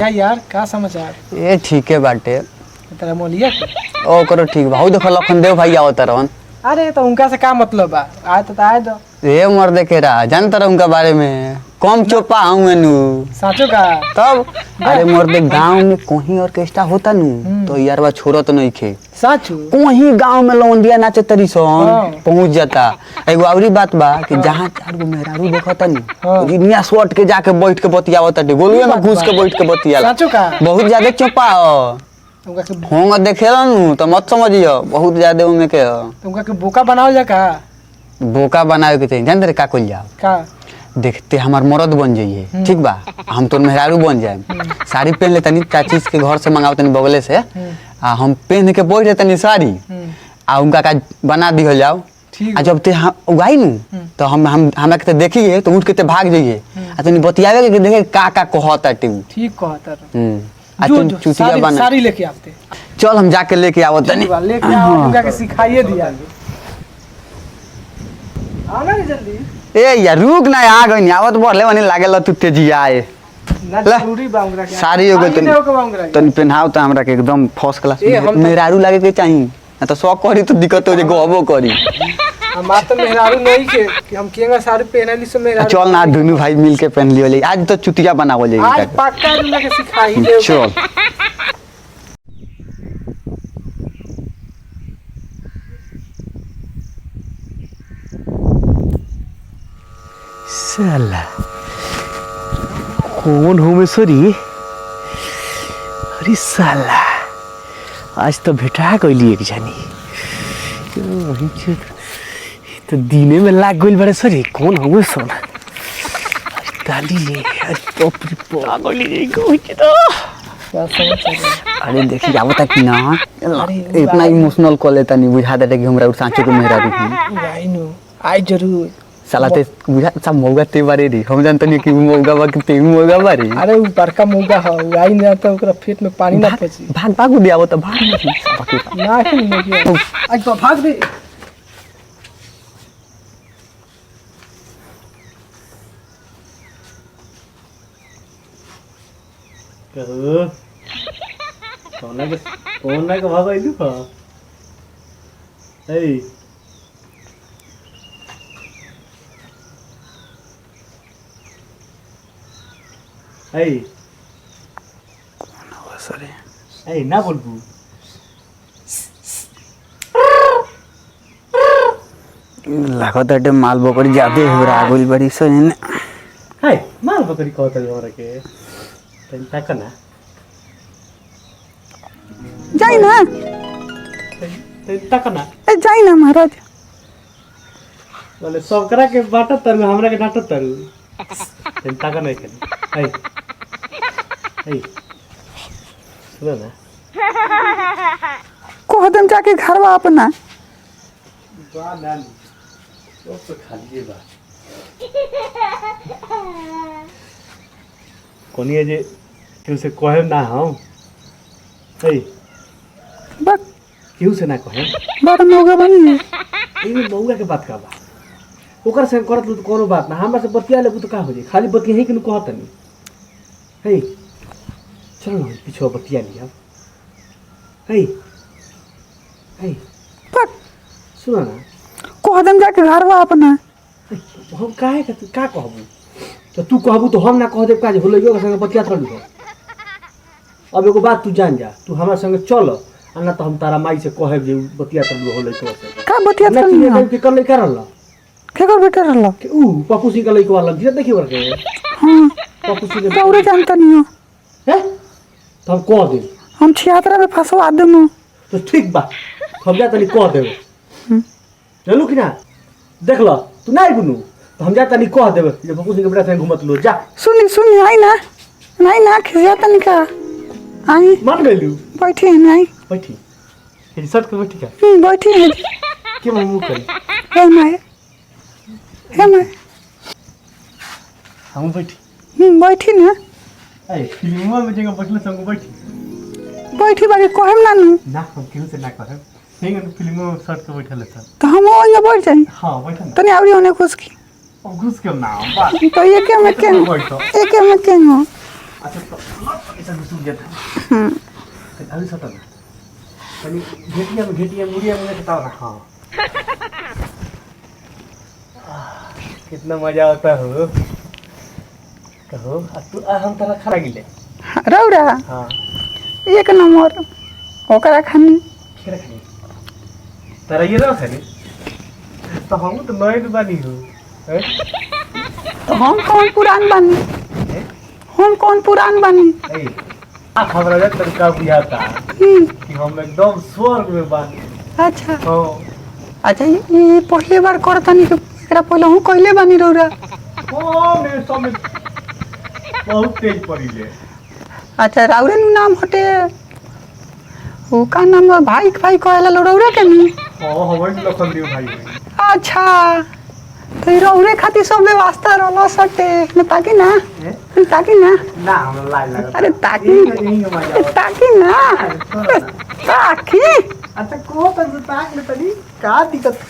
क्या यार का समाचार? ए ठीक है बाटे। तेरा मोलिया ओ करो ठीक बा। हऊ देखो लखन देव भाई आवत रहन। अरे तो उनका से का मतलब बा? आए तो आए दो। ए मर देखे रहा जानता रहा उनका बारे में कम चोपा हूँ मेनू साचो का तब। अरे मोर दे गांव में कोही ऑर्केस्ट्रा होता नु तो यार बा छोड़ो तो नहीं खे साचो कोही गांव में लौंडिया नाचे तरी सन पहुंच जाता। एगो औरी बात बा कि जहां चार गो मेहरारू देखता नु इनिया शॉट के जाके बैठ के बतियावत गोलुए में घुस के बैठ के बतियाला। साचो का बहुत ज्यादा चोपा हो होंगे देखेला नु तो मत समझियो बहुत ज्यादा उमे के तुमका के बोका बनावल जा का? बोका बनावे के चाहिए जान रे का कइल जाओ का देखते हमार मर्द बन जाइए ठीक बा हम तो मेहरारू बन जाए साड़ी पहन ले तनी चाची के घर से मंगाओ तनी बगले से आ हम पहन के बैठ तनी साड़ी आ उनका का बना दिहल जाओ आ जब ते उगाई नु तो हम हमरा के देखिए तो उठ के ते भाग जाइए आ तनी बतियावे के देखे का कहता टीम ठीक कहता आ तुम चुटिया बना साड़ी लेके आते। चल हम जाके लेके आवत तनी लेके आओ उनका के सिखाइए दिया। आना रे जल्दी। ए यार रुक ना आ गई आवत बढ़ले वनी लागेला तू तेजिया आए ना जरूरी बा उनका के साड़ी हो गई तनी पहनाओ त हमरा के एकदम फर्स्ट क्लास मेहरारू लागे के चाहिए ना तो शौक करी तो दिक्कत हो जे गहबो करी। हम तो मेहरारू नहीं के कि हम केंगा साड़ी पहनली से मेहरारू चल ना दोनों भाई मिल के पहन लियो ले आज तो चुटिया बनावो ले आज पक्का उनका के सिखाई दे। चल साला कौन हो मैं सॉरी। अरे साला आज तो भेटा गई एक जानी तो दीने में लाग गई बड़े सॉरी कौन हो मैं सोना दादी तो अरे देखी जाबो तक ना इतना इमोशनल कर लेता नहीं बुझा देता कि हमरा सांचो को मेहरारू आई नो आई जरूर साला ते बुझा सब मौगा ते बारे रे हम जानत नहीं कि मौगा बा कि ते मौगा बारे। अरे वो बड़का मौगा है आई ना तो ओकरा पेट में पानी ना पची भाग भाग दियावो तो भाग ना ही नहीं आज तो भाग दे। कहो कौन ना के भाग आइलू का ए ए कौन हो सरे ए ना बोलबू लागत है माल बकरी ज्यादा हो रहा गोल बड़ी सो ने हाय माल बकरी कहत है हमरा के तन तक ना जाई ना तन तक ना ए जाई ना महाराज बोले सबकरा के बाटत तरु हमरा के डांटत तरु तन तक नहीं खेल ए ए सुनो ना को हदम जाके घरवा अपना बा नानी तो खाली बा कोनी जे क्यों से कहे ना हम ए बक क्यों से ना कहे बार मौगा बनी ए मौगा के बात का बा ओकर से करत तो कोनो बात ना हमरा से बतिया लेबू तो का हो जाई खाली बतिया ही के कहत नहीं हे चल ना पीछे बतिया लिया हे हे बक सुना ना को हदम जाके घरवा अपना हम काहे का का कहबू तो तू कहबू तो हम ना कह देब का जे होलइयो के संग बतिया थलू हो। अब एगो बात तू जान जा तू हमरा संग चल आ ना तो हम तारा माई से कहब जे बतिया थलू होलै तो से का बतिया ना थलू के कर ले करल के कर बेटा रहला कि ऊ पप्पू सिंह के लइको वाला धीरे देखी वर के हां पप्पू सिंह के दौरे जानता नहीं हो हैं तो हम कह दे हम छियात्रा में फंसवा देम तो ठीक बा हम जा तनी कह देब चलू कि ना देख लो तू नहीं बुनू तो हम जा तनी कह देब जे पप्पू सिंह के बेटा संग घुमत लो जा सुनी आई ना नहीं ना खिसिया तनी का आई मान गइलू बैठी नहीं बैठी ये शर्ट के बैठी का बैठी है के मुंह करी हे माय हम बैठी बैठी ना ए फिल्मवा में जगह बैठले संग बैठी बाकी कहम ना नु ना हम केहू से ना कहब नहीं फिल्मवा में शर्ट के बैठले था तो हम ओंगे बैठ जाई हां बैठा ना तनी आवड़ी होने खुश की घुस के ना बात तो ये के में के बैठो एक में के हो अच्छा तो ऐसा सुन जाता हम्म, अभी सता ना तनी घेटिया मुड़िया में बताओ ना हाँ कितना मजा आता हो कहो तू हम तरह खरा गिले रौरा हाँ 1 नंबर ओकरा खानी क्या रखनी तेरा ये रहा खाली तो हम तो नए बानी हो हैं? तो हम कौन पुरान बानी हैं? हम कौन पुरान बानी ए, आप हमरा जब तक का बुझाता कि हम एकदम स्वर्ग में बानी अच्छा हाँ अच्छा ये पहले बार करतनी कि एकरा पहले हूँ कहले बानी रौरा हाँ मेरे समय बहुत तेज पड़ी ले अच्छा राउरे नु नाम हटे वो का नाम है भाई कहला लो रौरे के नी हाँ हमारे लखन देव भाई है अच्छा तो रौरे खातिर सब व्यवस्था रहलो सटे ने ताकि ना हैं? ताकि ना ना हम लाल लगा अरे ताकि यही का मजा आवता ताकि ना है। ताकि अच्छा को पर ताक ले तनी का दिक्कत